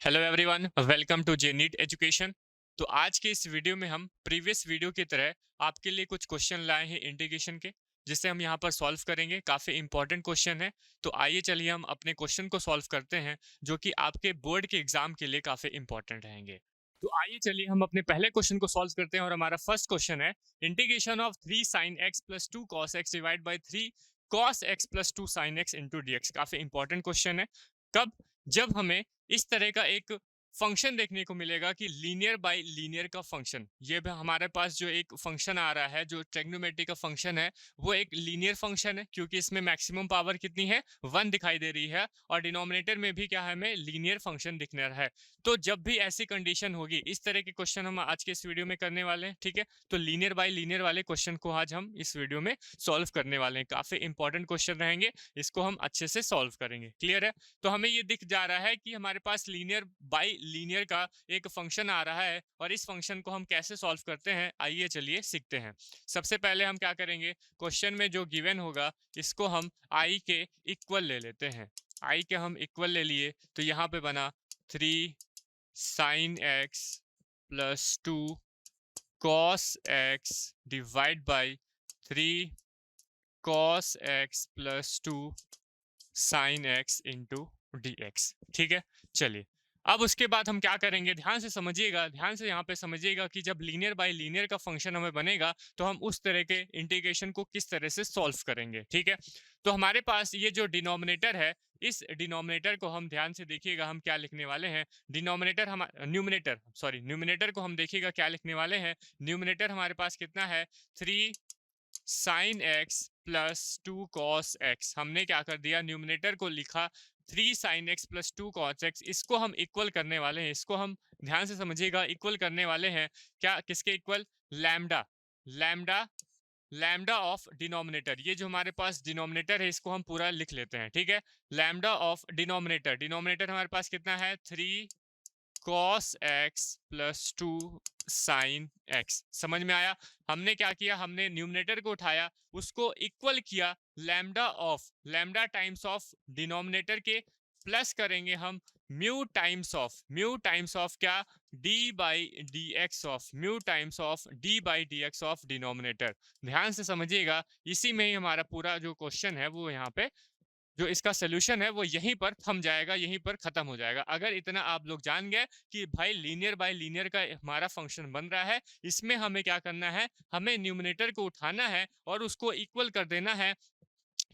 Hello everyone, welcome to J NEET education. तो आज के इस वीडियो में हम प्रीवियस वीडियो की तरह आपके लिए कुछ क्वेश्चन लाए हैं इंटीग्रेशन के, जिसे हम यहाँ पर सॉल्व करेंगे। काफ़ी इंपॉर्टेंट क्वेश्चन है, तो आइए चलिए हम अपने क्वेश्चन को सॉल्व करते हैं, जो कि आपके बोर्ड के एग्जाम के लिए काफ़ी इंपॉर्टेंट रहेंगे। तो आइए चलिए हम अपने पहले क्वेश्चन को सॉल्व करते हैं, और हमारा फर्स्ट क्वेश्चन है integration of 3 sin x plus 2 cos x divide by 3 cos x plus 2 sin x into D x. काफ़ी इंपॉर्टेंट क्वेश्चन है। कब? जब हमें इस तरह का एक फंक्शन देखने को मिलेगा कि लीनियर बाय लीनियर का फंक्शन, ये भी हमारे पास जो एक फंक्शन आ रहा है, जो ट्रिग्नोमेट्री का फंक्शन है, वो एक लीनियर फंक्शन है, क्योंकि इसमें मैक्सिमम पावर कितनी है, 1 दिखाई दे रही है, और डिनोमिनेटर में भी क्या है, हमें लीनियर फंक्शन दिखने रहा है। तो जब भी ऐसी कंडीशन होगी, इस तरह के क्वेश्चन हम आज के इस वीडियो में करने वाले हैं। ठीक है, तो लीनियर बाय लीनियर वाले क्वेश्चन को आज हम इस वीडियो में सॉल्व करने वाले हैं। काफी इंपॉर्टेंट क्वेश्चन रहेंगे, इसको हम अच्छे से सॉल्व करेंगे। क्लियर है? तो हमें ये दिख जा रहा है कि हमारे पास लीनियर बाय लीनियर का एक फंक्शन आ रहा है, और इस फंक्शन को हम कैसे सॉल्व करते हैं, आइए चलिए सीखते हैं। सबसे पहले हम क्या करेंगे, क्वेश्चन में जो गिवन होगा इसको हम आई के इक्वल ले लेते हैं। आई के हम इक्वल ले लिए, तो यहाँ पे बना 3 sin x plus 2 cos x divide by 3 cos x plus 2 sin x into D x. ठीक है, चलिए अब उसके बाद हम क्या करेंगे, ध्यान से समझिएगा, ध्यान से यहाँ पे समझिएगा कि जब लीनियर बाय लीनियर का फंक्शन हमें बनेगा, तो हम उस तरह के इंटीग्रेशन को किस तरह से सॉल्व करेंगे। ठीक है, तो हमारे पास ये जो डिनोमिनेटर है, इस डिनोमिनेटर को हम ध्यान से देखिएगा, हम क्या लिखने वाले हैं। डिनोमिनेटर हम न्यूमिनेटर को हम देखिएगा क्या लिखने वाले हैं। न्यूमिनेटर हमारे पास कितना है, 3 sin x plus 2 cos x। हमने क्या कर दिया, न्यूमिनेटर को लिखा 3 sin x plus 2 cos x। इसको हम इक्वल करने वाले हैं, इसको हम ध्यान से समझिएगा, इक्वल करने वाले हैं क्या, किसके equal, lambda. Lambda lambda of denominator, ये जो हमारे पास डिनोमिनेटर है, इसको हम पूरा लिख लेते हैं। ठीक है, लैम्डा ऑफ डिनोमिनेटर, डिनोमिनेटर हमारे पास कितना है, 3 cos x plus 2 sin x। समझ में आया? हमने क्या किया, हमने न्यूमिनेटर को उठाया, उसको इक्वल किया लैम्डा टाइम्स ऑफ डिनोमिनेटर के, प्लस करेंगे हम म्यू टाइम्स ऑफ क्या, d by D x of mu times of d by D x of denominator. ध्यान से समझिएगा, इसी में ही हमारा पूरा जो क्वेश्चन है, वो यहाँ पे जो इसका सोल्यूशन है, वो यहीं पर थम जाएगा, यहीं पर खत्म हो जाएगा। अगर इतना आप लोग जान गए कि भाई लीनियर बाय लीनियर का हमारा फंक्शन बन रहा है, इसमें हमें क्या करना है, हमें न्यूमिनेटर को उठाना है और उसको इक्वल कर देना है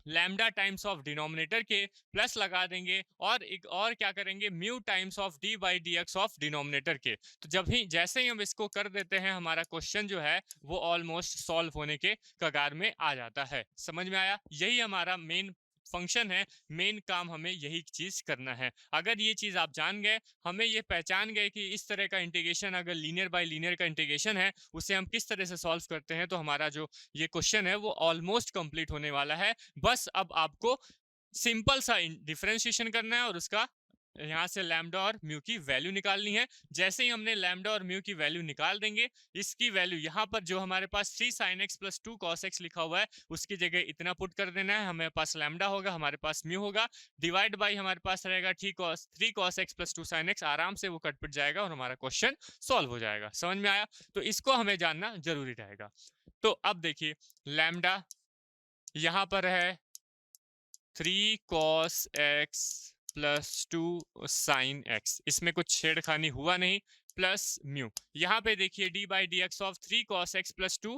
लैम्डा टाइम्स ऑफ डिनोमिनेटर के, प्लस लगा देंगे, और एक और क्या करेंगे, mu times of D by D x of denominator के। तो जैसे ही हम इसको कर देते हैं, हमारा क्वेश्चन जो है वो ऑलमोस्ट सॉल्व होने के कगार में आ जाता है। समझ में आया? यही हमारा मेन फंक्शन है, मेन काम हमें यही चीज करना है। अगर ये चीज आप जान गए, हमें ये पहचान गए कि इस तरह का इंटीग्रेशन, अगर लीनियर बाय लीनियर का इंटीग्रेशन है, उसे हम किस तरह से सॉल्व करते हैं, तो हमारा जो ये क्वेश्चन है वो ऑलमोस्ट कंप्लीट होने वाला है। बस अब आपको सिंपल सा डिफरेंशिएशन करना है, और उसका यहाँ से लैम्डा और म्यू की वैल्यू निकालनी है। जैसे ही हमने लैम्डा और म्यू की वैल्यू निकाल देंगे, इसकी वैल्यू यहाँ पर जो हमारे पास 3 sin x plus 2 cos x लिखा हुआ है, उसकी जगह इतना पुट कर देना है। हमारे पास लैम्डा होगा, हमारे पास म्यू होगा, डिवाइड बाई हमारे पास रहेगा 3 cos x plus 2 sin x। आराम से वो कट पिट जाएगा और हमारा क्वेश्चन सॉल्व हो जाएगा। समझ में आया? तो इसको हमें जानना जरूरी रहेगा। तो अब देखिए, लैम्डा यहाँ पर है 3 cos x plus 2 sin x, इसमें कुछ छेड़खानी हुआ नहीं, प्लस म्यू। यहाँ पे देखिए d by D x of 3 cos x plus 2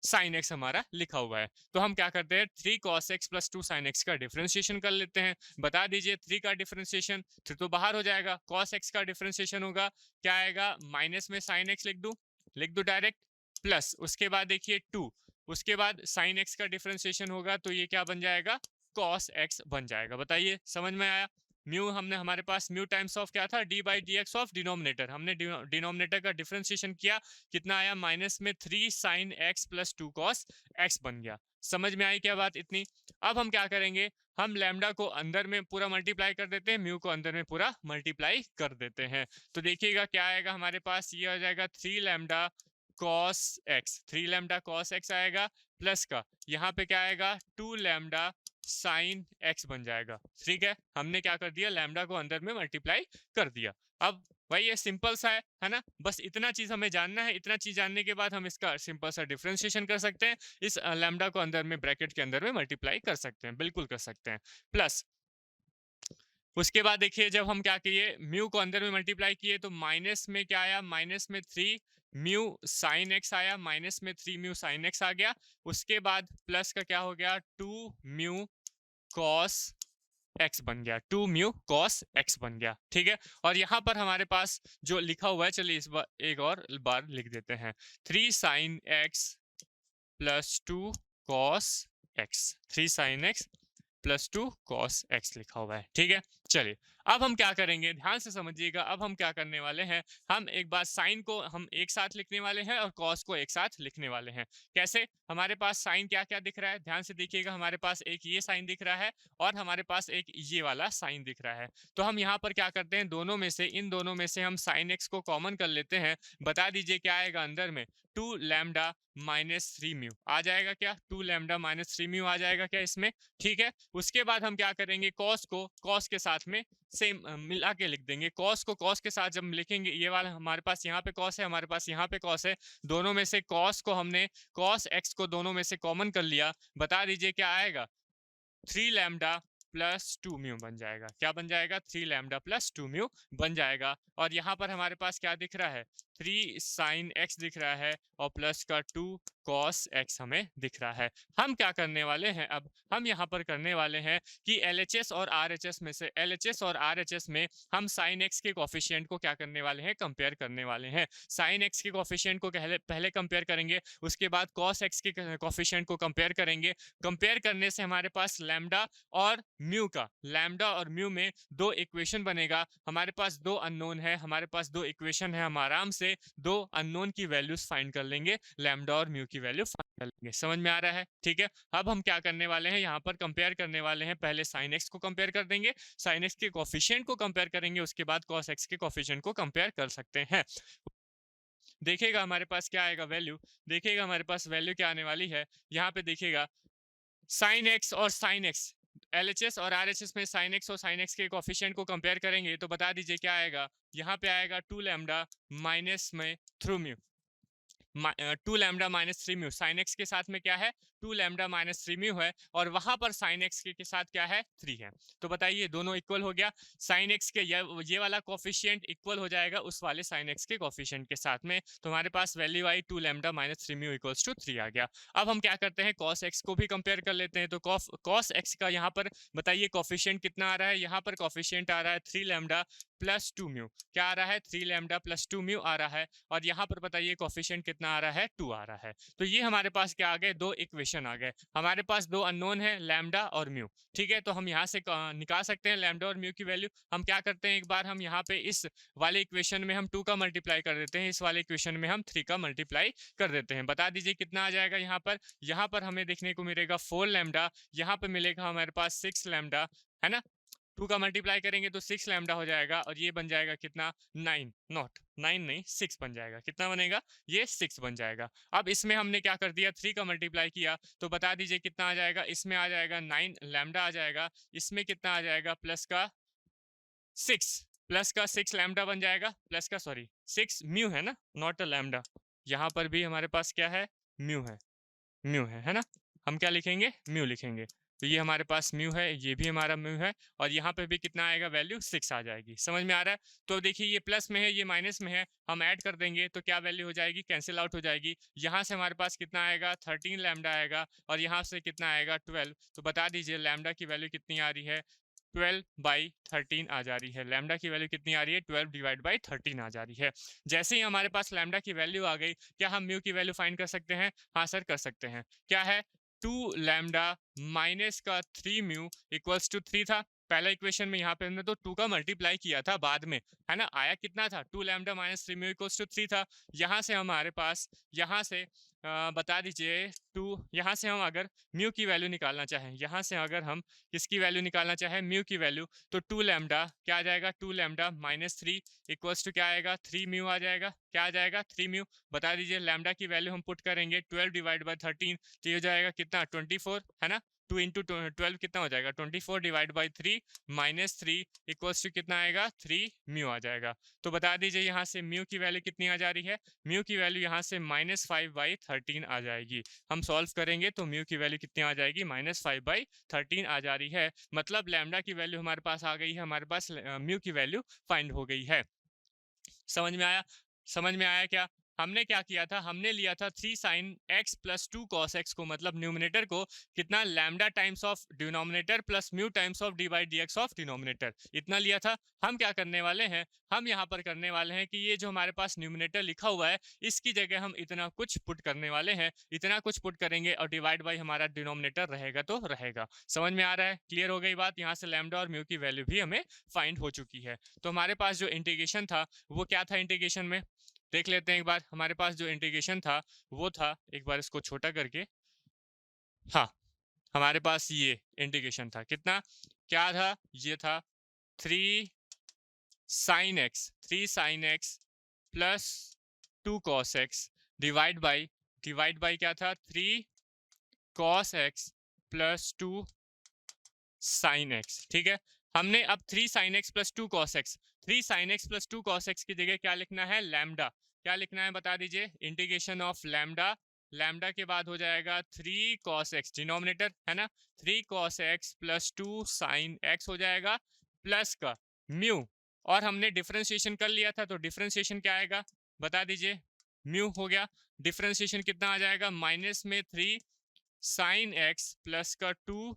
sin x हमारा लिखा हुआ है। तो हम क्या करते हैं, 3 cos x plus 2 sin x का डिफरेंशिएशन कर लेते हैं। बता दीजिए 3 का डिफरेंशिएशन, 3 तो बाहर हो जाएगा, cos x का डिफरेंशिएशन होगा, क्या आएगा, माइनस में sin x लिख दू डायरेक्ट, प्लस उसके बाद देखिए 2, उसके बाद sin x का डिफरेंशिएशन होगा, तो ये क्या बन जाएगा, cos x बन जाएगा। बताइए, समझ में आया? म्यू हमने, हमारे पास म्यू टाइम्स ऑफ क्या था, d by D x of denominator, हमने डिनोमिनेटर का डिफरेंशिएशन किया, कितना आया, माइनस में 3 sin x plus 2 cos x बन गया। समझ में आई क्या बात इतनी? अब हम क्या करेंगे, हम लैम्डा को अंदर में पूरा मल्टीप्लाई कर देते हैं, म्यू को अंदर में पूरा मल्टीप्लाई कर देते हैं। तो देखिएगा क्या आएगा, हमारे पास ये आ जाएगा 3 lambda cos x, 3 lambda cos x आएगा, प्लस का यहाँ पे क्या आएगा, 2 लैम्डा साइन x बन जाएगा। ठीक है, हमने क्या कर दिया, लैम्डा को अंदर में मल्टीप्लाई कर दिया। अब वही ये सिंपल सा है ना, बस इतना चीज हमें जानना है। इतना चीज जानने के बाद हम इसका सिंपल सा डिफरेंशिएशन कर सकते हैं, इस लैम्डा को अंदर में ब्रैकेट के अंदर में मल्टीप्लाई कर सकते हैं, बिल्कुल कर सकते हैं। प्लस उसके बाद देखिए जब हम क्या किए, म्यू को अंदर में मल्टीप्लाई किए तो माइनस में क्या आया, माइनस में 3 म्यू साइन एक्स आया, माइनस में 3 म्यू साइन एक्स आ गया। उसके बाद प्लस का क्या हो गया, 2 म्यू कॉस एक्स बन गया, 2 म्यू कॉस एक्स बन गया। ठीक है, और यहाँ पर हमारे पास जो लिखा हुआ है, चलिए इस बार एक और बार लिख देते हैं, 3 sine x plus 2 cos x, 3 sine x plus 2 cos x लिखा हुआ है। ठीक है, चलिए अब हम क्या करेंगे, ध्यान से समझिएगा। अब हम क्या करने वाले हैं, हम एक बार साइन को हम एक साथ लिखने वाले हैं और कॉस को एक साथ लिखने वाले हैं। कैसे, हमारे पास साइन क्या क्या दिख रहा है, ध्यान से देखिएगा। हमारे पास एक ये साइन दिख रहा है और हमारे पास एक ये वाला साइन दिख रहा है। तो हम यहाँ पर क्या करते हैं, दोनों में से, इन दोनों में से हम साइन एक्स को कॉमन कर लेते हैं। बता दीजिए क्या आएगा अंदर में, 2 लैम्डा माइनस 3 म्यू आ जाएगा क्या, 2 लैम्डा माइनस 3 म्यू आ जाएगा क्या इसमें। ठीक है, उसके बाद हम क्या करेंगे, कॉस को कॉस के साथ में सेम मिला के लिख देंगे। कॉस को कॉस के साथ जब लिखेंगे, ये वाला हमारे पास यहाँ पे कॉस है, हमारे पास यहाँ पे कॉस है, दोनों में से कॉस को हमने, कॉस एक्स को दोनों में से कॉमन कर लिया। बता दीजिए क्या आएगा, 3 लैम्डा प्लस 2 म्यू बन जाएगा। क्या बन जाएगा, 3 लैम्डा प्लस 2 म्यू बन जाएगा। और यहाँ पर हमारे पास क्या दिख रहा है, 3 साइन एक्स दिख रहा है और प्लस का 2 कॉस एक्स हमें दिख रहा है। हम क्या करने वाले हैं, अब हम यहाँ पर करने वाले हैं कि LHS और RHS में से, LHS और RHS में हम साइन एक्स के कोफिशिएंट को क्या करने वाले हैं, कंपेयर करने वाले हैं। साइन एक्स के कोफिशिएंट को पहले कंपेयर करेंगे, उसके बाद कॉस एक्स के कोफिशिएंट को कंपेयर करेंगे। कंपेयर करने से हमारे पास लैम्डा और म्यू का, लैम्डा और म्यू में दो इक्वेशन बनेगा। हमारे पास दो अननोन है, हमारे पास दो इक्वेशन है, हम आराम से दो अननोन की वैल्यूज फाइंड कर लेंगे, लैम्डा और म्यू की वैल्यू फाइंड कर लेंगे। समझ में आ रहा है। ठीक है, अब हम क्या करने वाले हैं, यहाँ पर कंपेयर करने वाले हैं। पहले साइन एक्स को कंपेयर कर देंगे, साइन एक्स के कोफिशिएंट को कंपेयर करेंगे, उसके बाद कॉस एक्स के कोफिशिएंट को कंपेयर कर सकते हैं। देखिएगा हमारे पास क्या आएगा वैल्यू, देखिएगा हमारे पास वैल्यू क्या आने वाली है। यहाँ पे देखिएगा साइन एक्स और साइन एक्स, LHS और RHS में साइन एक्स और साइन एक्स के कोफिशिएंट को कंपेयर करेंगे तो बता दीजिए क्या आएगा। यहाँ पे आएगा 2 लैम्डा माइनस में 3 mu, 2 lambda minus 3 mu, sine x के साथ में क्या है, 2 लैम्डा माइनस 3 म्यू है, और वहां पर साइन एक्स के साथ क्या है, 3 है। तो बताइए दोनों इक्वल हो गया, साइन एक्स के ये वाला कोफिशिएंट इक्वल हो जाएगा उस वाले साइन एक्स के कोफिशिएंट के साथ में। तो हमारे पास वैल्यू आई 2 lambda minus 3 mu equals to 3 आ गया। अब हम क्या करते हैं, कॉस एक्स को भी कंपेयर कर लेते हैं। तो कॉस एक्स का यहाँ पर बताइए कोफिशिएंट कितना आ रहा है, यहाँ पर कोफिशिएंट आ रहा है 3 लैम्डा प्लस 2 म्यू। क्या आ रहा है, 3 लैम्डा प्लस 2 म्यू आ रहा है, और यहाँ पर बताइए कोफिशिएंट कितना आ रहा है, 2 आ रहा है। तो ये हमारे पास क्या आ गए, दो इक्वेशन आ गए। हमारे पास दो अननोन है, लैम्डा और म्यू। ठीक है, तो हम यहाँ से निकाल सकते हैं लैम्डा और म्यू की वैल्यू। हम क्या करते हैं, एक बार हम यहाँ पे इस वाले इक्वेशन में हम 2 का मल्टीप्लाई कर देते हैं, इस वाले इक्वेशन में हम 3 का मल्टीप्लाई कर देते हैं। बता दीजिए कितना आ जाएगा। यहाँ पर हमें देखने को मिलेगा 4 लैम्डा, यहाँ पे मिलेगा हमारे पास 6 लैम्डा, है ना। 2 का मल्टीप्लाई करेंगे तो 6 लैम्डा हो जाएगा, और ये बन जाएगा कितना, 9, नॉट 9 नहीं 6 बन जाएगा। कितना बनेगा, ये 6 बन जाएगा। अब इसमें हमने क्या कर दिया, 3 का मल्टीप्लाई किया, तो बता दीजिए कितना आ जाएगा। इसमें आ जाएगा 9 लैम्डा आ जाएगा, इसमें कितना आ जाएगा, प्लस का 6, प्लस का 6 लैम्डा बन जाएगा, प्लस का सॉरी 6 म्यू है ना, नॉट अ लैम्डा। यहाँ पर भी हमारे पास क्या है, म्यू है, म्यू है ना। हम क्या लिखेंगे, म्यू लिखेंगे। तो ये हमारे पास म्यू है, ये भी हमारा म्यू है, और यहाँ पे भी कितना आएगा, वैल्यू 6 आ जाएगी। समझ में आ रहा है। तो देखिए ये प्लस में है, ये माइनस में है, हम ऐड कर देंगे तो क्या वैल्यू हो जाएगी, कैंसिल आउट हो जाएगी। यहाँ से हमारे पास कितना आएगा, 13 लैम्डा आएगा, और यहाँ से कितना आएगा, 12। तो बता दीजिए लैम्डा की वैल्यू कितनी आ रही है, 12/13 आ जा रही है। लैम्डा की वैल्यू कितनी आ रही है, 12/13 आ जा रही है। जैसे ही हमारे पास लैम्डा की वैल्यू आ गई, क्या हम म्यू की वैल्यू फाइंड कर सकते हैं, हाँ सर कर सकते हैं। क्या है, 2 लैम्डा माइनस का 3 म्यू इक्वल्स टू 3 था पहला इक्वेशन में। यहाँ पे हमने तो 2 का मल्टीप्लाई किया था बाद में, है ना। आया कितना था, 2 lambda minus 3 mu equals to 3 था। यहाँ से हमारे पास, यहाँ से बता दीजिए 2, यहाँ से हम अगर म्यू की वैल्यू निकालना चाहें, यहाँ से अगर हम किसकी वैल्यू निकालना चाहें, म्यू की वैल्यू, तो 2 लैम्डा क्या आ जाएगा, 2 लैम्डा माइनस 3 इक्वल्स टू क्या आएगा, 3 म्यू आ जाएगा। क्या आ जाएगा, 3 म्यू। बता दीजिए लैम्डा की वैल्यू हम पुट करेंगे 12/13, तो ये हो जाएगा कितना, 24, है ना। 2 इंटू 12 कितना हो जाएगा 24 divide by 3 minus 3 equals to कितना आएगा 3 म्यू आ जाएगा। तो बता दीजिए यहाँ से म्यू की वैल्यू कितनी आ जा रही है, म्यू की वैल्यू यहाँ से -5/13 आ जाएगी। हम सॉल्व करेंगे तो म्यू की वैल्यू कितनी आ जाएगी -5/13 आ जा रही है। मतलब लैम्डा की वैल्यू हमारे पास आ गई है, हमारे पास म्यू की वैल्यू फाइंड हो गई है। समझ में आया, समझ में आया क्या? हमने क्या किया था, हमने लिया था 3 sin x plus 2 cos x को, मतलब न्यूमिनेटर को कितना lambda times of denominator plus mu times of D by D x of denominator, इतना लिया था। हम क्या करने वाले हैं, हम यहाँ पर करने वाले हैं कि ये जो हमारे पास न्यूमिनेटर लिखा हुआ है इसकी जगह हम इतना कुछ पुट करने वाले हैं, इतना कुछ पुट करेंगे और डिवाइड बाई हमारा डिनोमिनेटर रहेगा तो रहेगा। समझ में आ रहा है, क्लियर हो गई बात? यहाँ से लैम्डा और म्यू की वैल्यू भी हमें फाइंड हो चुकी है। तो हमारे पास जो इंटीग्रेशन था वो क्या था, इंटीग्रेशन में देख लेते हैं एक बार। हमारे पास जो इंटीग्रेशन था वो था, एक बार इसको छोटा करके, हाँ हमारे पास ये इंटीग्रेशन था, कितना क्या था, ये था 3 sin x plus 2 cos x divide by क्या था 3 cos x plus 2 sin x। ठीक है, हमने अब 3 sin x plus 2 cos x, 3 sin x plus 2 cos x की जगह क्या लिखना है, लैम्डा। क्या लिखना है बता दीजिए, इंटीग्रेशन ऑफ लैम्डा, लैम्डा के बाद हो जाएगा 3 cos x डिनोमिनेटर है ना, 3 cos x plus 2 sin x हो जाएगा प्लस का म्यू, और हमने डिफरेंशिएशन कर लिया था तो डिफरेंशिएशन क्या आएगा बता दीजिए, म्यू हो गया। डिफरेंशिएशन कितना आ जाएगा, माइनस में 3 sin x प्लस का 2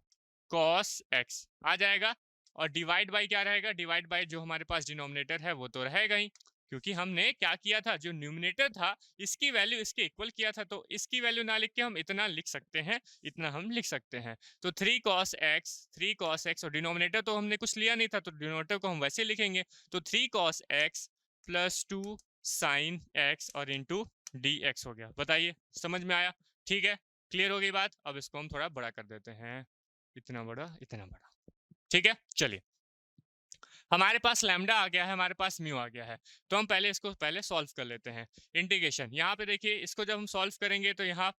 cos x आ जाएगा, और डिवाइड बाय क्या रहेगा, डिवाइड बाय जो हमारे पास डिनोमिनेटर है वो तो रहेगा ही, क्योंकि हमने क्या किया था, जो न्यूमिनेटर था इसकी वैल्यू इसके इक्वल किया था, तो इसकी वैल्यू ना लिख के हम इतना लिख सकते हैं, इतना हम लिख सकते हैं। तो 3 cos x और डिनोमिनेटर तो हमने कुछ लिया नहीं था तो डिनोमिनेटर को हम वैसे लिखेंगे, तो 3 cos x plus 2 sin x और इंटू डी एक्स हो गया। बताइए समझ में आया? ठीक है, क्लियर हो गई बात। अब इसको हम थोड़ा बड़ा कर देते हैं, इतना बड़ा इतना बड़ा, ठीक है। चलिए हमारे पास लैम्डा आ गया है, हमारे पास म्यू आ गया है, तो हम पहले इसको पहले सॉल्व कर लेते हैं। इंटीग्रेशन यहाँ पे देखिए, इसको जब हम सॉल्व करेंगे तो यहाँ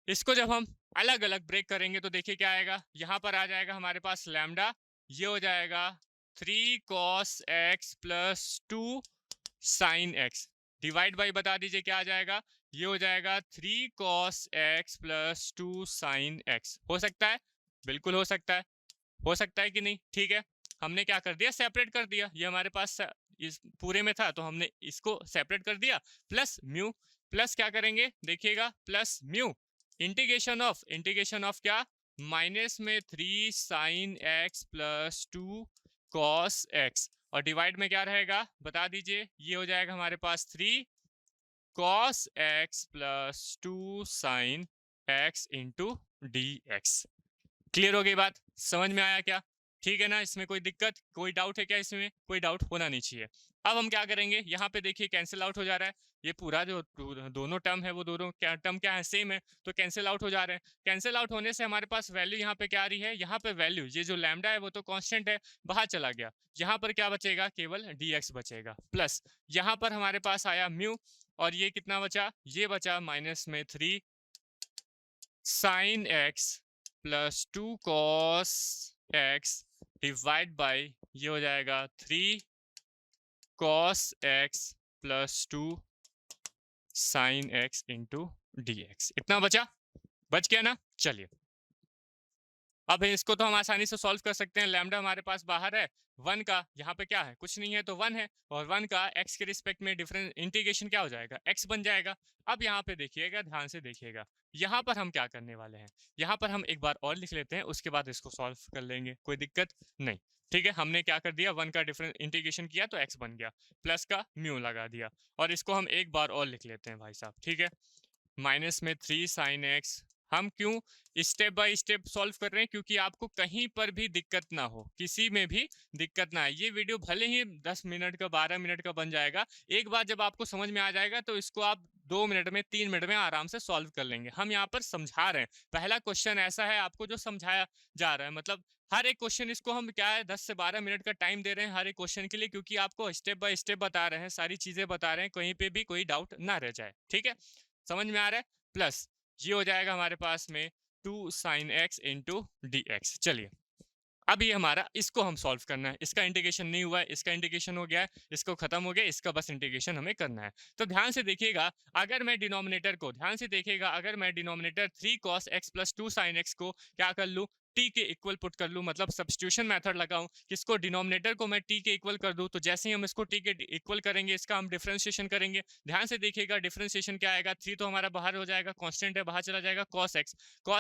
इसको जब हम अलग अलग ब्रेक करेंगे तो देखिए क्या आएगा, यहाँ पर आ जाएगा हमारे पास लैम्डा, ये हो जाएगा 3 cos x plus 2 sin x divide by बता दीजिए क्या आ जाएगा, ये हो जाएगा 3 cos x plus 2 sin x। हो सकता है, बिल्कुल हो सकता है, हो सकता है कि नहीं। ठीक है, हमने क्या कर दिया, सेपरेट कर दिया, ये हमारे पास इस पूरे में था तो हमने इसको सेपरेट कर दिया, प्लस म्यू, प्लस क्या करेंगे देखिएगा, प्लस म्यू इंटीग्रेशन ऑफ क्या, माइनस में 3 sin x plus 2 cos x, और डिवाइड में क्या रहेगा बता दीजिए, ये हो जाएगा हमारे पास 3 cos x plus 2 sin x into D x. Clear हो गई बात, समझ में आया क्या? ठीक है ना, इसमें कोई दिक्कत कोई डाउट है क्या? इसमें कोई डाउट होना नहीं चाहिए। अब हम क्या करेंगे, यहाँ पे देखिए कैंसिल आउट हो जा रहा है, ये पूरा जो दोनों टर्म है वो दोनों टर्म क्या है, सेम है, तो कैंसिल आउट हो जा रहे हैं। कैंसिल आउट होने से हमारे पास वैल्यू यहाँ पे क्या आ रही है, यहाँ पे वैल्यू ये जो लैम्डा है वो तो कांस्टेंट है, बाहर चला गया, यहाँ पर क्या बचेगा, केवल dx बचेगा, प्लस यहाँ पर हमारे पास आया म्यू, और ये कितना बचा, ये बचा माइनस में 3 sin x plus 2 cos x divide by, ये हो जाएगा 3 cos x plus 2 sin x into D x. इतना बच गया ना। चलिए अब इसको तो हम आसानी से सॉल्व कर सकते हैं, लैम्डा हमारे पास बाहर है, 1 का यहाँ पे क्या है, कुछ नहीं है तो 1 है, और 1 का x के रिस्पेक्ट में डिफरेंस इंटीग्रेशन क्या हो जाएगा, x बन जाएगा। अब यहाँ पे देखिएगा, ध्यान से देखिएगा, यहाँ पर हम क्या करने वाले हैं, यहाँ पर हम एक बार और लिख लेते हैं, उसके बाद इसको सॉल्व कर लेंगे, कोई दिक्कत नहीं। ठीक है, हमने क्या कर दिया, 1 का डिफरेंस इंटीग्रेशन किया तो x बन गया, प्लस का म्यू लगा दिया, और इसको हम एक बार और लिख लेते हैं भाई साहब। ठीक है, माइनस में 3 sin x, हम क्यों स्टेप बाय स्टेप सॉल्व कर रहे हैं, क्योंकि आपको कहीं पर भी दिक्कत ना हो, किसी में भी दिक्कत ना आए। ये वीडियो भले ही 10 मिनट का 12 मिनट का बन जाएगा, एक बार जब आपको समझ में आ जाएगा तो इसको आप 2 मिनट में 3 मिनट में आराम से सॉल्व कर लेंगे। हम यहाँ पर समझा रहे हैं, पहला क्वेश्चन ऐसा है आपको जो समझाया जा रहा है, मतलब हर एक क्वेश्चन इसको हम क्या है 10 से 12 मिनट का टाइम दे रहे हैं हर एक क्वेश्चन के लिए, क्योंकि आपको स्टेप बाय स्टेप बता रहे हैं, सारी चीजें बता रहे हैं, कहीं पे भी कोई डाउट ना रह जाए। ठीक है, समझ में आ रहा है। प्लस ये हो जाएगा हमारे पास में 2 sign x into D x. चलिए अब ये हमारा, इसको हम सॉल्व करना है, इसका इंटीग्रेशन नहीं हुआ है, इसका इंटीग्रेशन हो गया है, इसको खत्म हो गया, इसका बस इंटीग्रेशन हमें करना है। तो ध्यान से देखिएगा, अगर मैं डिनोमिनेटर को, ध्यान से देखिएगा, अगर मैं denominator 3 cos x plus 2 sin x को क्या कर लूँ, t के इक्वल पुट कर लूँ, मतलब सब्स्टिट्यूशन मेथड लगाऊं, किसको, डिनोमिनेटर को मैं t के इक्वल कर दूं, तो जैसे ही हम इसको t के इक्वल करेंगे, इसका हम डिफरेंशिएशन करेंगे। ध्यान से देखिएगा, डिफरेंशिएशन क्या आएगा, 3 तो हमारा बाहर हो जाएगा, कांस्टेंट है, बाहर चला जाएगा, cos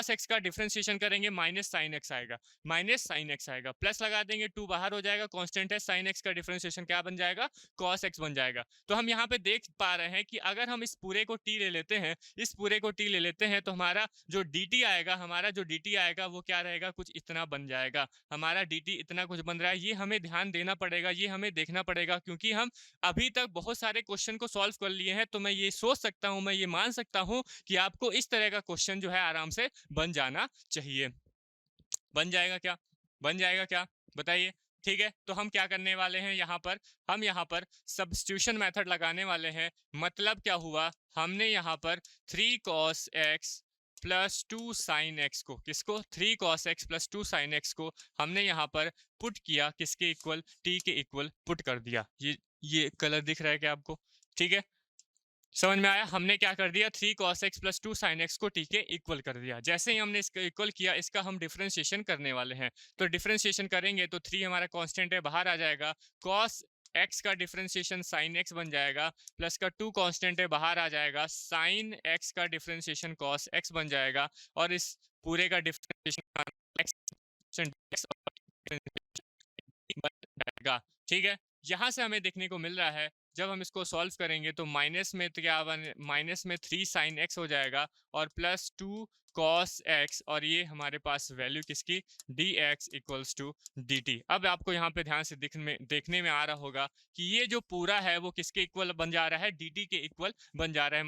x का डिफरेंशिएशन करेंगे, माइनस साइन x आएगा, माइनस साइन एक्स आएगा, प्लस लगा देंगे, 2 बाहर हो जाएगा, कांस्टेंट है, साइन एक्स का डिफरेंशिएशन क्या बन जाएगा, cos x बन जाएगा। तो हम यहाँ पे देख पा रहे हैं कि अगर हम इस पूरे को t ले लेते हैं, इस पूरे को t ले लेते हैं, तो हमारा जो dt आएगा, हमारा जो dt आएगा वो क्या रहेगा, कुछ इतना बन जाएगा। हमारा dt इतना कुछ बन रहा है, ये हमें ध्यान देना पड़ेगा, ये हमें देखना पड़ेगा, क्योंकि हम अभी तक बहुत सारे क्वेश्चन को सॉल्व कर लिए हैं। तो मैं ये सोच सकता हूँ, मैं ये मान सकता हूँ कि आपको इस तरह का क्वेश्चन जो है आराम से बन जाना चाहिए। बन जाएगा क्या, बन जाएगा क्या, बताइए। ठीक है, तो हम क्या करने वाले हैं यहाँ पर, हम यहाँ पर सब्स्टिट्यूशन मेथड लगाने वाले हैं। मतलब क्या हुआ, हमने यहाँ पर 3 cos x plus 2 sine x को, किसको, 3 cos x plus 2 sine x को हमने यहाँ पर पुट किया, किसके इक्वल, t के इक्वल पुट कर दिया। ये कलर दिख रहा है क्या आपको, ठीक है, समझ में आया। हमने क्या कर दिया, 3 cos x plus 2 sin x को t के इक्वल कर दिया। जैसे ही हमने इसका इक्वल किया, इसका हम डिफरेंशिएशन करने वाले हैं। तो डिफरेंशिएशन करेंगे तो 3 हमारा कांस्टेंट है, बाहर आ जाएगा, cos x का डिफरेंशिएशन sin x बन जाएगा, प्लस का 2 कांस्टेंट है, बाहर आ जाएगा, sin x का डिफरेंशिएशन cos x बन जाएगा, और इस पूरे का डिफरेंशिएशन x बन जाएगा। ठीक है, यहां से हमें देखने को मिल रहा है, जब हम इसको सॉल्व करेंगे तो माइनस में तो क्या बने, माइनस में 3 साइन एक्स हो जाएगा, और प्लस 2 cos x, और ये हमारे पास वैल्यू किसकी, dx इक्वल्स टू dt। अब आपको यहाँ पे ध्यान से देखने में आ रहा होगा कि ये जो पूरा है वो किसके इक्वल बन जा रहा है, dt के इक्वल बन जा रहा है।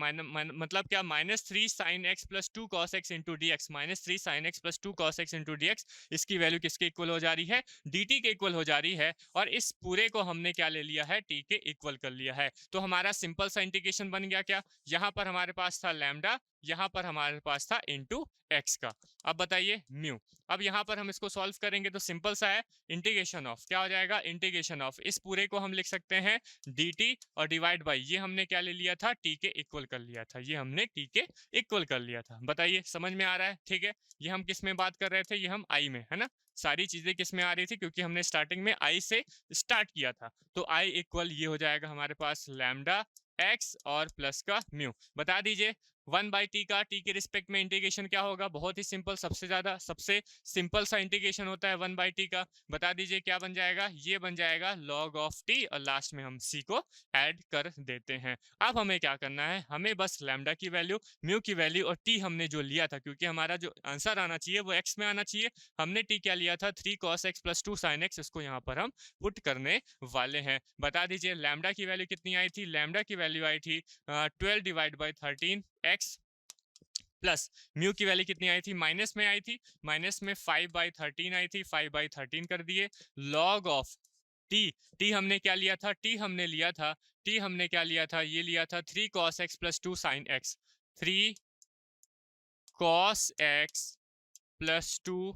मतलब क्या, minus 3 sine x plus 2 cos x into D x, minus 3 sine x plus 2 cos x into D x, इसकी वैल्यू किसके इक्वल हो जा रही है, dt के इक्वल हो जा रही है। और इस पूरे को हमने क्या ले लिया है, t के इक्वल कर लिया है। तो हमारा सिंपल सा इंटीग्रेशन बन गया क्या, यहाँ पर हमारे पास था लैम्डा, यहाँ पर हमारे पास था इनटू x का। अब बताइए म्यू। अब यहाँ पर हम इसको सॉल्व करेंगे तो सिंपल सा है, इंटीग्रेशन ऑफ क्या हो जाएगा, इंटीग्रेशन ऑफ इस पूरे को हम लिख सकते हैं dt, और डिवाइड बाई ये हमने क्या ले लिया था, t के इक्वल कर लिया था, ये हमने t के इक्वल कर लिया था। बताइए समझ में आ रहा है, ठीक है। ये हम किस में बात कर रहे थे, ये हम i में, है ना, सारी चीजें किस में आ रही थी, क्योंकि हमने स्टार्टिंग में i से स्टार्ट किया था। तो i इक्वल ये हो जाएगा हमारे पास लैम्डा x और प्लस का म्यू। बता दीजिए 1/t का t के रिस्पेक्ट में इंटीग्रेशन क्या होगा, बहुत ही सिंपल, सबसे सिंपल सा इंटीग्रेशन होता है 1/t का। बता दीजिए क्या बन जाएगा, ये बन जाएगा log ऑफ t, और लास्ट में हम c को ऐड कर देते हैं। अब हमें क्या करना है, हमें बस लैम्डा की वैल्यू, म्यू की वैल्यू, और t हमने जो लिया था, क्योंकि हमारा जो आंसर आना चाहिए वो x में आना चाहिए, हमने t क्या लिया था, 3 cos x plus 2 sin x, इसको यहाँ पर हम पुट करने वाले हैं। बता दीजिए लैम्डा की वैल्यू कितनी आई थी, लैम्डा की वैल्यू आई थी 12 divide by 13 x, plus mu की वैल्यू कितनी आई थी, माइनस में आई थी, माइनस में 5/13 आई थी, 5/13 कर दिए, log ऑफ t हमने क्या लिया था, t हमने क्या लिया था, ये लिया था 3 cos x plus 2 sin x, 3 cos x plus 2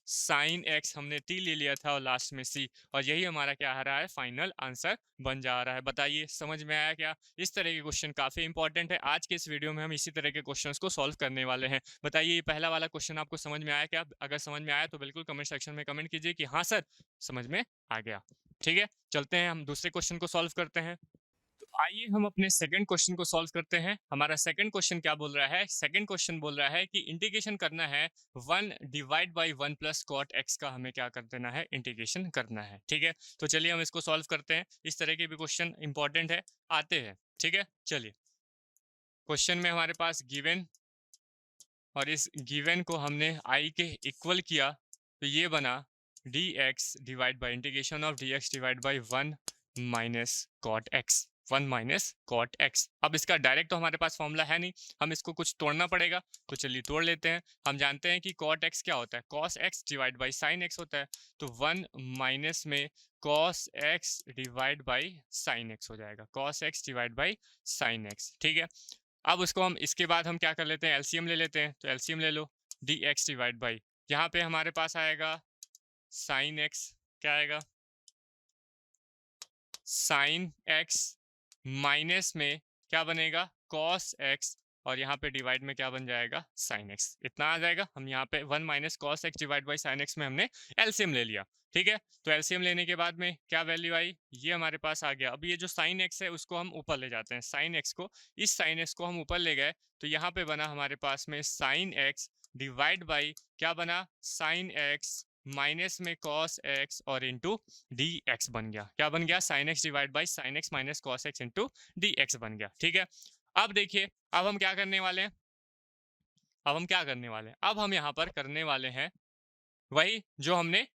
sine x हमने t ले लिया था, और लास्ट में c, और यही हमारा क्या आ रहा है, फाइनल आंसर बन जा रहा है। बताइए समझ में आया क्या। इस तरह के क्वेश्चन काफी इंपॉर्टेंट है, आज के इस वीडियो में हम इसी तरह के क्वेश्चंस को सॉल्व करने वाले हैं। बताइए ये पहला वाला क्वेश्चन आपको समझ में आया क्या, अगर समझ में आया तो बिल्कुल कमेंट सेक्शन में कमेंट कीजिए कि हाँ सर समझ में आ गया। ठीक है, चलते हैं हम दूसरे क्वेश्चन को सॉल्व करते हैं। आइए हम अपने सेकंड क्वेश्चन को सॉल्व करते हैं। हमारा सेकंड क्वेश्चन क्या बोल रहा है, सेकंड क्वेश्चन बोल रहा है कि इंटीग्रेशन करना है 1 divide by 1 plus cot x का, हमें क्या कर देना है, इंटीग्रेशन करना है। ठीक है, तो चलिए हम इसको सॉल्व करते हैं। इस तरह के भी क्वेश्चन इंपॉर्टेंट है, आते हैं। ठीक है, चलिए क्वेश्चन में हमारे पास गिवन, और इस गिवन को हमने आई के इक्वल किया, तो ये बना dx divide by integration of dx divide by 1 minus cot x, 1 minus cot x. अब इसका डायरेक्ट तो हमारे पास फॉर्मूला है नहीं, हम इसको कुछ तोड़ना पड़ेगा, तो चलिए तोड़ लेते हैं। हम जानते हैं कि कॉट एक्स क्या होता है, cos x divide by sine x होता है, तो 1 माइनस में cos x divide by sine x हो जाएगा, cos x divide by sine x. ठीक है, अब उसको हम, इसके बाद हम क्या कर लेते हैं, एलसीएम ले लेते हैं। तो एलसीएम ले लो, डी एक्स डिवाइड बाई, यहाँ पे हमारे पास आएगा साइन एक्स, क्या आएगा साइन एक्स माइनस में क्या बनेगा कॉस एक्स, और यहाँ पे डिवाइड में क्या बन जाएगा साइन एक्स, इतना आ जाएगा। हम यहाँ पे 1 minus cos x divide by sine x में हमने एलसीएम ले लिया, ठीक है। तो एलसीएम लेने के बाद में क्या वैल्यू आई, ये हमारे पास आ गया। अब ये जो साइन एक्स है उसको हम ऊपर ले जाते हैं, साइन एक्स को, इस साइन एक्स को हम ऊपर ले गए तो यहाँ पे बना हमारे पास में साइन एक्स डिवाइड बाई क्या बना साइन एक्स माइनस में कॉस एक्स और इंटू डी एक्स बन गया। क्या बन गया sine x divide by sine x minus cos x into D x बन गया, ठीक है। अब देखिए अब हम क्या करने वाले हैं, अब हम यहाँ पर करने वाले हैं वही जो हमने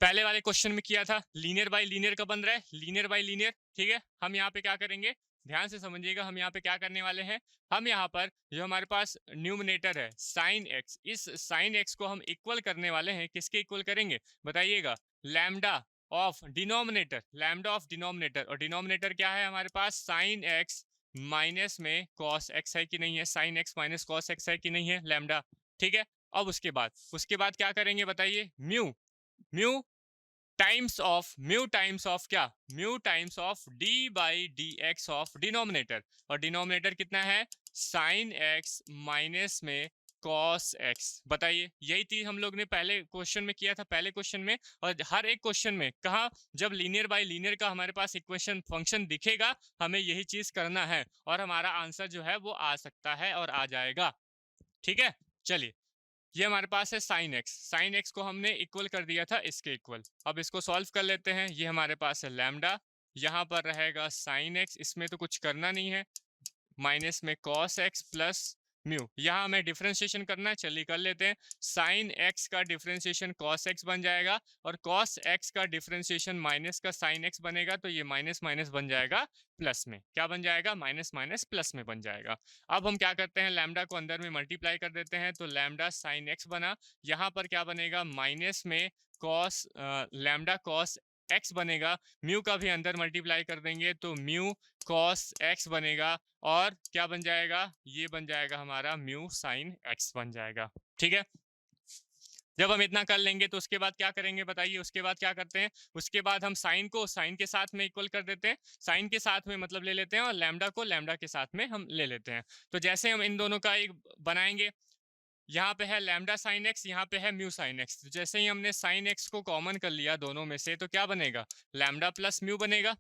पहले वाले क्वेश्चन में किया था, लीनियर बाय लीनियर का बन रहा है, लीनियर बाय लीनियर, ठीक है। हम यहाँ पे क्या करेंगे, ध्यान से समझिएगा, हम यहाँ पे क्या करने वाले हैं, हम यहाँ पर जो हमारे पास न्यूमरेटर है साइन एक्स, इस साइन एक्स को हम इक्वल करने वाले हैं, किसके इक्वल करेंगे बताइएगा, lambda of denominator, lambda of denominator, और डिनोमिनेटर क्या है हमारे पास साइन एक्स माइनस में कॉस एक्स है कि नहीं है, sine x minus cos x है कि नहीं है लैम्डा, ठीक है। अब उसके बाद क्या करेंगे बताइए, म्यू म्यू टाइम्स ऑफ क्या, mu times of D by D x of denominator, और डिनोमिनेटर कितना है साइन एक्स माइनस में कॉस एक्स। बताइए यही चीज हम लोग ने पहले क्वेश्चन में किया था, पहले क्वेश्चन में, और हर एक क्वेश्चन में कहा जब लीनियर बाय लीनियर का हमारे पास इक्वेशन फंक्शन दिखेगा हमें यही चीज करना है और हमारा आंसर जो है वो आ सकता है और आ जाएगा, ठीक है। चलिए ये हमारे पास है साइन एक्स को हमने इक्वल कर दिया था इसके इक्वल। अब इसको सॉल्व कर लेते हैं, ये हमारे पास है लैम्डा, यहाँ पर रहेगा साइन एक्स, इसमें तो कुछ करना नहीं है, माइनस में कॉस एक्स प्लस म्यू, यहाँ हमें डिफ्रेंशिएशन करना है, चलिए कर लेते हैं। साइन एक्स का डिफ्रेंशिएशन कॉस एक्स बन जाएगा और कॉस एक्स का डिफ्रेंशिएशन माइनस का साइन एक्स बनेगा, तो ये माइनस माइनस बन जाएगा प्लस में, क्या बन जाएगा माइनस माइनस प्लस में बन जाएगा। अब हम क्या करते हैं, लैम्डा को अंदर में मल्टीप्लाई कर देते हैं, तो लैम्डा साइन एक्स बना, यहाँ पर क्या बनेगा माइनस में कॉस लैम्डा कॉस एक्स बनेगा, म्यू का भी अंदर मल्टीप्लाई कर देंगे तो म्यू कॉस एक्स बनेगा, और क्या बन जाएगा, ये बन जाएगा हमारा म्यू साइन एक्स बन जाएगा, ठीक है। जब हम इतना कर लेंगे तो उसके बाद क्या करेंगे बताइए, उसके बाद क्या करते हैं, उसके बाद हम साइन को साइन के साथ में इक्वल कर देते हैं, साइन के साथ में मतलब ले लेते हैं, और लैम्डा को लैम्डा के साथ में हम ले लेते हैं। तो जैसे हम इन दोनों का एक बनाएंगे, यहाँ पे है लैम्डा साइन एक्स, यहाँ पे है म्यू साइन एक्स, तो जैसे ही हमने साइन एक्स को कॉमन कर लिया दोनों में से तो क्या बनेगा लैम्डा प्लस म्यू बनेगा,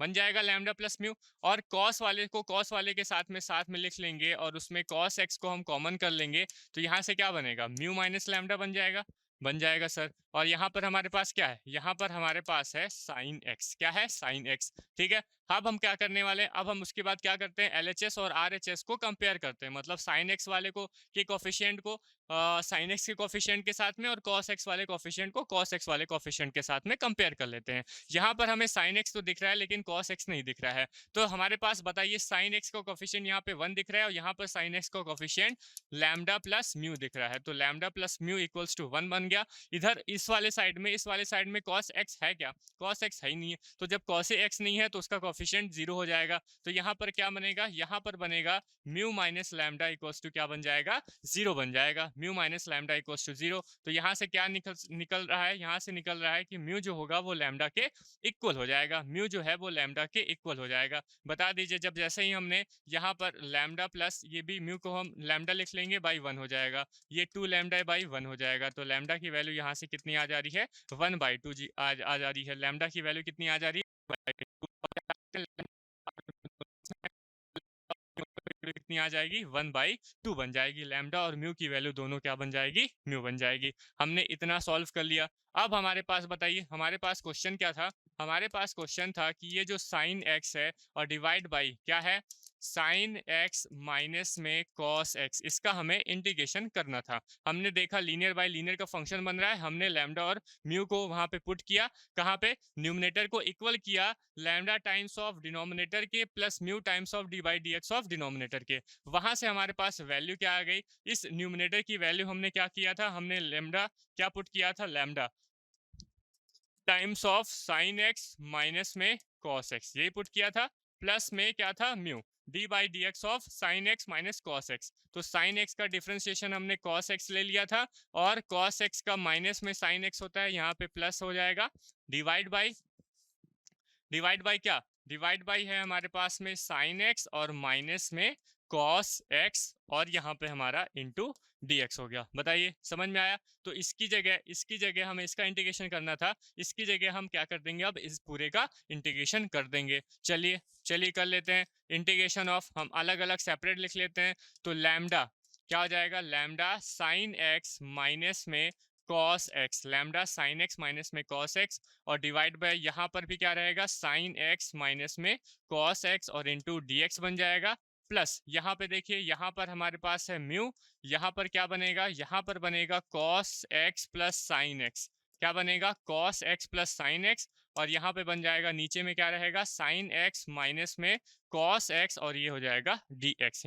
बन जाएगा लैम्डा प्लस म्यू, और कॉस वाले को कॉस वाले के साथ में लिख लेंगे और उसमें कॉस एक्स को हम कॉमन कर लेंगे, तो यहाँ से क्या बनेगा म्यू माइनस लैम्डा बन जाएगा सर। और यहाँ पर हमारे पास क्या है, यहाँ पर हमारे पास है साइन एक्स, क्या है साइन एक्स, ठीक है। अब हम क्या करने वाले हैं, अब हम उसके बाद क्या करते हैं एलएचएस और आरएचएस को कंपेयर करते हैं, मतलब साइन एक्स वाले को के कोफिशिएंट को साइन एक्स के कोफिशिएंट के साथ में और कॉस एक्स वाले कोफिशिएंट को कॉस एक्स वाले कोफिशिएंट के साथ में कंपेयर कर लेते हैं। यहाँ पर हमें साइन एक्स तो दिख रहा है लेकिन कॉस एक्स नहीं दिख रहा है, तो हमारे पास बताइए साइन एक्स का कोफिशिएंट यहाँ पे 1 दिख रहा है और यहाँ पर साइन एक्स का कोफिशिएंट लैम्डा प्लस म्यू दिख रहा है, तो lambda plus mu equals to 1 बन गया। इधर इस वाले साइड में कॉस एक्स है क्या, कॉस एक्स है ही नहीं है, तो जब कॉस एक्स नहीं है तो उसका कोफिशिएंट 0 हो जाएगा, तो यहाँ पर क्या बनेगा, यहाँ पर बनेगा mu minus lambda equals to क्या बन जाएगा 0 बन जाएगा, mu minus lambda equals to 0। तो यहाँ से क्या निकल रहा है, यहाँ से निकल रहा है कि म्यू जो होगा वो लैम्डा के इक्वल हो जाएगा, म्यू जो है वो लैम्डा के इक्वल हो जाएगा। बता दीजिए जब जैसे ही हमने यहाँ पर लैम्डा प्लस ये भी म्यू को हम लैम्डा लिख लेंगे बाई 1 हो जाएगा, ये 2 लैम्डा बाई 1 हो जाएगा, तो लैम्डा की वैल्यू यहाँ से कितनी आ जा रही है 1/2 जी आ जा रही है, लैम्डा की वैल्यू कितनी आ जा रही है कितनी आ जाएगी 1/2 बन जाएगी, लैम्डा और म्यू की वैल्यू दोनों क्या बन जाएगी म्यू बन जाएगी। हमने इतना सॉल्व कर लिया। अब हमारे पास बताइए हमारे पास क्वेश्चन क्या था, हमारे पास क्वेश्चन था कि ये जो साइन एक्स है और डिवाइड बाई क्या है साइन एक्स माइनस में कॉस एक्स, इसका हमें इंटीग्रेशन करना था। हमने देखा लीनियर बाय लीनियर का फंक्शन बन रहा है, हमने लैम्डा और म्यू को वहां पे पुट किया, कहाँ पे न्यूमरेटर को इक्वल किया लैम्डा टाइम्स ऑफ डिनोमिनेटर के plus mu times of D by D x of denominator के, वहां से हमारे पास वैल्यू क्या आ गई, इस न्यूमरेटर की वैल्यू हमने क्या किया था, हमने लैम्डा क्या पुट किया था lambda times of sine x minus में कॉस एक्स, यही पुट किया था, प्लस में क्या था mu, D by D x of sine x minus cos x. तो साइन एक्स का डिफ्रेंसिएशन हमने कॉस एक्स ले लिया था, और कॉस एक्स का माइनस में साइन एक्स होता है, यहाँ पे प्लस हो जाएगा। डिवाइड बाई क्या, डिवाइड बाई है हमारे पास में साइन एक्स और माइनस में कॉस एक्स, और यहाँ पे हमारा इंटू dx हो गया। बताइए समझ में आया? तो इसकी जगह हमें इसका इंटीग्रेशन करना था, इसकी जगह हम क्या कर देंगे, अब इस पूरे का इंटीग्रेशन कर देंगे। चलिए कर लेते हैं इंटीग्रेशन ऑफ, हम अलग अलग सेपरेट लिख लेते हैं। तो लैम्डा क्या हो जाएगा, लैम्डा साइन एक्स माइनस में cos x, lambda sine x minus में कॉस एक्स, और डिवाइड बाय यहाँ पर भी क्या रहेगा, साइन एक्स माइनस में कॉस एक्स और इंटू dx बन जाएगा। प्लस यहाँ पे देखिए, यहाँ पर हमारे पास है म्यू, यहाँ पर क्या बनेगा, यहाँ पर बनेगा cos x plus sine x. क्या बनेगा, cos x plus sine x, और यहाँ पे बन जाएगा नीचे में क्या रहेगा, साइन एक्स माइनस में कॉस एक्स, और ये हो जाएगा dx।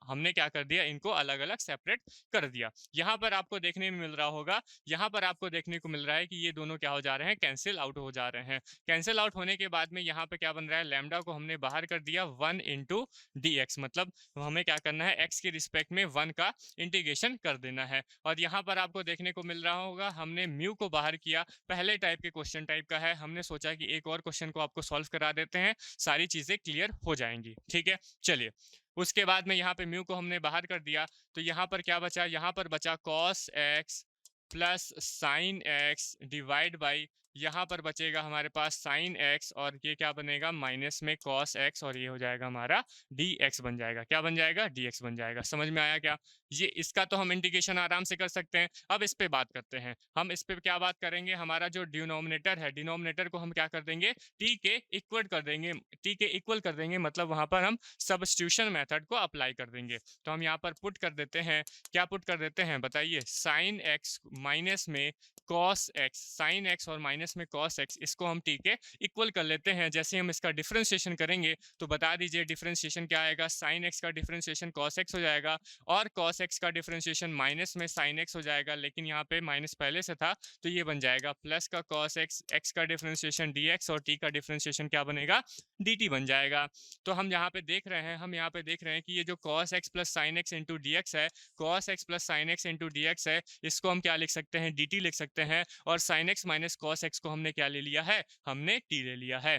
हमने क्या कर दिया, इनको अलग अलग सेपरेट कर दिया। यहाँ पर आपको देखने में मिल रहा होगा, यहाँ पर आपको देखने को मिल रहा है कि ये दोनों क्या हो जा रहे हैं, कैंसिल आउट हो जा रहे हैं। कैंसिल आउट होने के बाद में यहाँ पे क्या बन रहा है, लैम्डा को हमने बाहर कर दिया 1 इंटू dx, मतलब हमें क्या करना है, x के रिस्पेक्ट में 1 का इंटीग्रेशन कर देना है। और यहाँ पर आपको देखने को मिल रहा होगा, हमने म्यू को बाहर किया, पहले टाइप के क्वेश्चन टाइप का है, हमने सोचा कि एक और क्वेश्चन को आपको सॉल्व करा देते हैं, सारी चीजें क्लियर हो जाएंगी। ठीक है, चलिए उसके बाद में यहाँ पे म्यू को हमने बाहर कर दिया, तो यहाँ पर क्या बचा, यहाँ पर बचा cos x plus sine x divide by, यहाँ पर बचेगा हमारे पास साइन एक्स, और ये क्या बनेगा, माइनस में कॉस एक्स, और ये हो जाएगा हमारा dx बन जाएगा। क्या बन जाएगा, dx बन जाएगा। समझ में आया क्या? ये इसका तो हम इंटीग्रेशन आराम से कर सकते हैं। अब इस पे बात करते हैं, हम इस पे क्या बात करेंगे, हमारा जो डिनोमिनेटर है, डिनोमिनेटर को हम क्या कर देंगे, t के इक्वल कर देंगे, t के इक्वल कर देंगे, मतलब वहां पर हम सब्स्टिट्यूशन मेथड को अप्लाई कर देंगे। तो हम यहाँ पर पुट कर देते हैं, क्या पुट कर देते हैं बताइए, साइन एक्स माइनस में कॉस एक्स, साइन एक्स और माइनस में कॉस एक्स, इसको हम t के इक्वल कर लेते हैं। जैसे हम इसका डिफरेंशिएशन करेंगे तो बता दीजिए डिफरेंशिएशन क्या आएगा, साइन एक्स का डिफरेंशिएशन कॉस एक्स हो जाएगा, और कॉस एक्स का डिफरेंशिएशन माइनस में साइन एक्स हो जाएगा, लेकिन यहाँ पे माइनस पहले से था तो ये बन जाएगा प्लस का कॉस एक्स, एक्स का डिफरेंशिएशन dx, और t का डिफरेंशिएशन क्या बनेगा, dt बन जाएगा। तो हम यहाँ पे देख रहे हैं, कि ये जो cos x plus sine x into D x है, cos x plus sine x into D x है, इसको हम क्या लिख सकते हैं, dt लिख सकते हैं, और sine x minus cos x को हमने क्या ले लिया है, हमने t ले लिया है।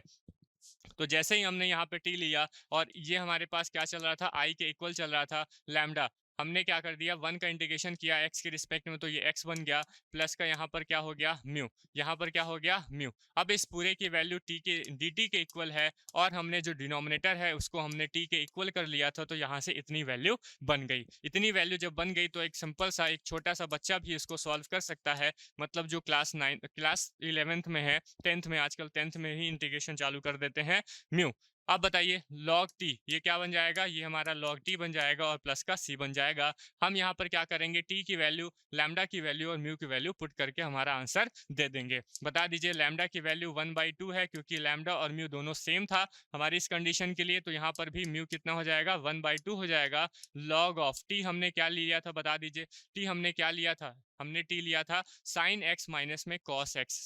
तो जैसे ही हमने यहाँ पे t लिया, और ये हमारे पास क्या चल रहा था, i के इक्वल चल रहा था लैम्डा, हमने क्या कर दिया, 1 का इंटीग्रेशन किया x के रिस्पेक्ट में, तो ये x बन गया, प्लस का यहाँ पर क्या हो गया, म्यू, यहाँ पर क्या हो गया, म्यू। अब इस पूरे की वैल्यू t के dt के इक्वल है, और हमने जो डिनोमिनेटर है उसको हमने t के इक्वल कर लिया था, तो यहाँ से इतनी वैल्यू बन गई। इतनी वैल्यू जब बन गई तो एक सिंपल सा, एक छोटा सा बच्चा भी इसको सॉल्व कर सकता है, मतलब जो क्लास 11th में है, 10th में, आजकल 10th में ही इंटीग्रेशन चालू कर देते हैं म्यू। अब बताइए log t, ये क्या बन जाएगा, ये हमारा log t बन जाएगा, और प्लस का c बन जाएगा। हम यहाँ पर क्या करेंगे, t की वैल्यू, लैम्डा की वैल्यू और म्यू की वैल्यू पुट करके हमारा आंसर दे देंगे। बता दीजिए लैम्डा की वैल्यू 1/2 है, क्योंकि लैम्डा और म्यू दोनों सेम था हमारी इस कंडीशन के लिए, तो यहाँ पर भी म्यू कितना हो जाएगा, 1/2 हो जाएगा। log ऑफ t हमने क्या लिया था, बता दीजिए, t हमने क्या लिया था, हमने t लिया था साइन एक्स माइनस में cos x,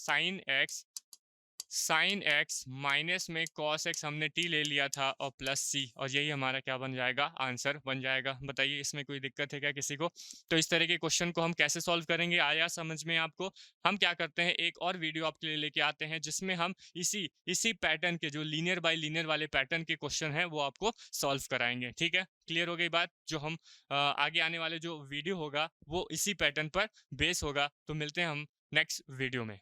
sine x minus में कॉस एक्स हमने t ले लिया था, और प्लस c, और यही हमारा क्या बन जाएगा, आंसर बन जाएगा। बताइए इसमें कोई दिक्कत है क्या किसी को? तो इस तरह के क्वेश्चन को हम कैसे सॉल्व करेंगे, आया समझ में आपको? हम क्या करते हैं, एक और वीडियो आपके लिए लेके आते हैं, जिसमें हम इसी पैटर्न के, जो लीनियर बाय लीनियर वाले पैटर्न के क्वेश्चन है, वो आपको सॉल्व कराएंगे। ठीक है, क्लियर हो गई बात? जो हम आगे आने वाले जो वीडियो होगा वो इसी पैटर्न पर बेस होगा। तो मिलते हैं हम नेक्स्ट वीडियो में।